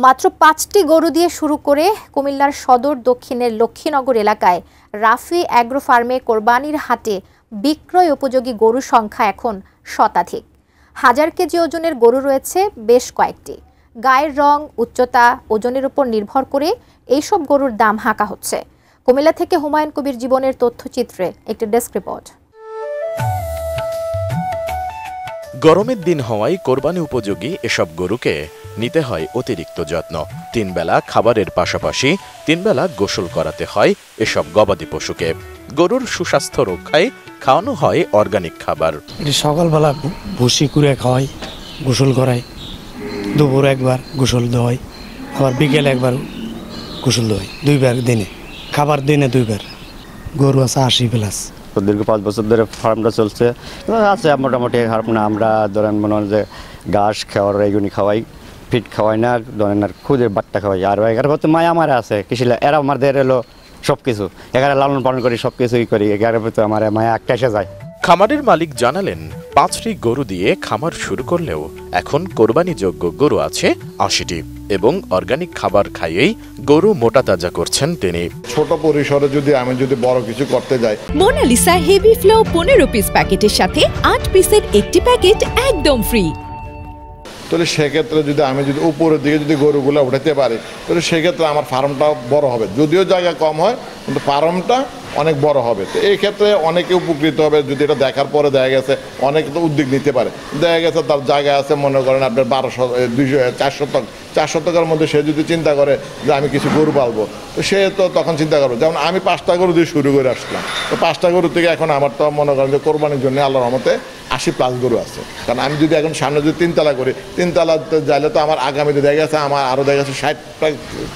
মাত্র ৫টি গরু দিয়ে শুরু করে কুমিল্লার সদর দক্ষিণের লক্ষ্মীনগর এলাকায় রাফি অ্যাগ্রো ফার্মে কোরবানির হাটে বিক্রয় উপযোগী গরুর সংখ্যা এখন শতাধিক। ১০০০ কেজি ওজনের গরু রয়েছে বেশ কয়েকটি। গায়ের রং, উচ্চতা, ওজনের উপর নির্ভর করে এইসব গরুর দাম হাঁকা হচ্ছে। কুমিল্লা থেকে হুমায়ুন কবির জীবনের তথ্যচিত্রে একটি ডেস্ক রিপোর্ট। গরমের দিন হওয়ায় কোরবানি উপযোগী এসব গরুকে নিতে হয় অতিরিক্ত যত্ন। ৩ বেলা খাবারের পাশাপাশি ৩ বেলা গোসল করাতে হয় এসব গবাদি পশুকে। গরুর সুস্বাস্থ্য রক্ষায় খাওয়ানো হয় অর্গানিক খাবার। সকালবেলা ভুসি করে খাওয়াই, গোসল করাই, দুপুর একবার গোসল দেওয়াই, আবার বিকেলে একবার গোসল দেওয়াই, 2 বার দিনে। খাবার দিনে 2 বার। গরু আছে 80+। দীর্ঘ 5 বছর ধরে ফার্মটা চলছে, আছে মোটামুটি। আমরা ধরেন মনে হয় যে ঘাস খাওয়ার এগুলি খাওয়াই, ফিট খাওয়াই না, ধরেন আর খুদের বাট্টা খাওয়াই। আর এগারো হচ্ছে মায়া আমার আছে কৃষিলা, এরা আমাদের এলো সব কিছু, এগারে লালন পালন করি, সব কিছুই করি। এগারো তো আমার মায়া একটা এসে যায়। খামারের মালিক জানালেন, 5টি গরু দিয়ে খামার শুরু করলেও এখন কোরবানিযোগ্য গরু আছে 80টি এবং অর্গানিক খাবার খাইয়েই গরু মোটা তাজা করছেন তিনি। ছোট পরিসরে আমি যদি বড় কিছু করতে যাই, মোনালিসা হেভি ফ্লো 15 পিস প্যাকেটের সাথে 8 পিসের একটি প্যাকেট একদম ফ্রি। তাহলে সেক্ষেত্রে আমি যদি উপরের দিকে গরুগুলো উঠাতে পারি, তাহলে সেক্ষেত্রে আমার ফার্মটা বড় হবে। যদিও জায়গা কম হয়, কিন্তু ফার্মটা অনেক বড় হবে। তো এই ক্ষেত্রে অনেকে উপকৃত হবে। যদি এটা দেখার পরে দেখা গেছে অনেকে তো উদ্যোগ নিতে পারে। দেখা গেছে তার জায়গা আছে, মনে করেন আপনার 4 শতকের মধ্যে সে যদি চিন্তা করে যে আমি কিছু গরু পালবো, তো সে তো তখন চিন্তা করবো। যেমন আমি 5টা গরু দিয়ে শুরু করে আসলাম, তো 5টা গরু থেকে এখন আমার তো মনে করেন যে কোরবানির জন্য আল্লাহর রহমতে 80+ গরু আছে। কারণ আমি যদি এখন সামনে যদি 3 তলা করি, 3 তলাতে যাইলে তো আমার আগামীতে দেখা গেছে আমার আরও দেখা গেছে 60টা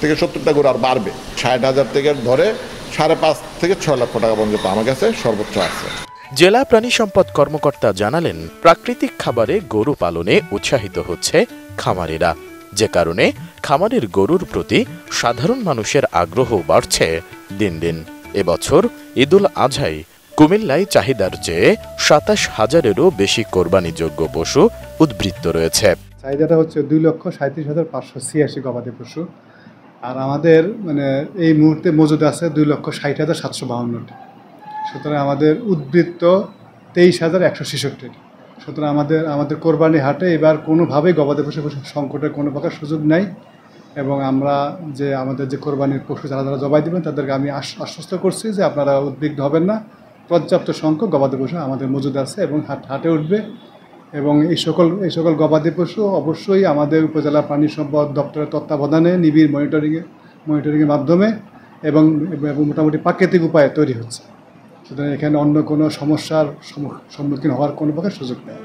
থেকে 70টা গরু আর বাড়বে। 60,000 থেকে ধরে 5.5 থেকে 6 লক্ষ টাকা পর্যন্ত আমার কাছে সর্বোচ্চ আছে। জেলা প্রাণী সম্পদ কর্মকর্তা জানালেন, প্রাকৃতিক খাবারে গরু পালনে উৎসাহিত হচ্ছে খামারিরা, যে কারণে খামারের গরুর প্রতি সাধারণ মানুষের আগ্রহ বাড়ছে দিন দিন। এবছর ঈদুল আজহায় কুমিল্লায় চাহিদার চেয়ে 27,000-এরও বেশি কোরবানিযোগ্য পশু উদ্বৃত্ত রয়েছে। চাহিদাটা হচ্ছে 2,37,586 গবাদি পশু। আর আমাদের এই মুহূর্তে মজুদ আছে 2,60,752। সুতরাং আমাদের উদ্বৃত্ত 23,166। সুতরাং আমাদের কোরবানি হাটে এবার কোনোভাবেই গবাদি পশু সংকটের কোনো প্রকার সুযোগ নাই। এবং আমরা আমাদের যে কোরবানির পশু যারা জবাই দেবেন তাদেরকে আমি আশ্বস্ত করছি যে আপনারা উদ্বিগ্ন হবেন না। পর্যাপ্ত সংখ্যক গবাদি পশু আমাদের মজুদ আছে এবং হাটে উঠবে। এবং এই সকল গবাদি পশু অবশ্যই আমাদের উপজেলা প্রাণী সম্পদ দপ্তরের তত্ত্বাবধানে নিবিড় মনিটরিংয়ের মাধ্যমে এবং মোটামুটি প্রাকৃতিক উপায়ে তৈরি হচ্ছে। সুতরাং এখানে অন্য কোনো সমস্যার সম্মুখীন হওয়ার কোনো প্রকার সুযোগ নেই।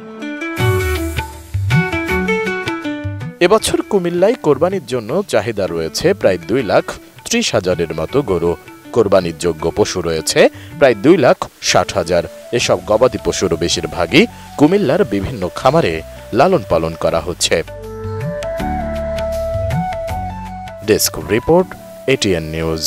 এবছর কুমিল্লায় কোরবানির জন্য চাহিদা রয়েছে প্রায় 2,30,000-এর মতো গরু। কোরবানির যোগ্য পশু রয়েছে প্রায় 2,60,000। এসব গবাদি পশুর বেশিরভাগই কুমিল্লার বিভিন্ন খামারে লালন পালন করা হচ্ছে। Desk report, ATN news.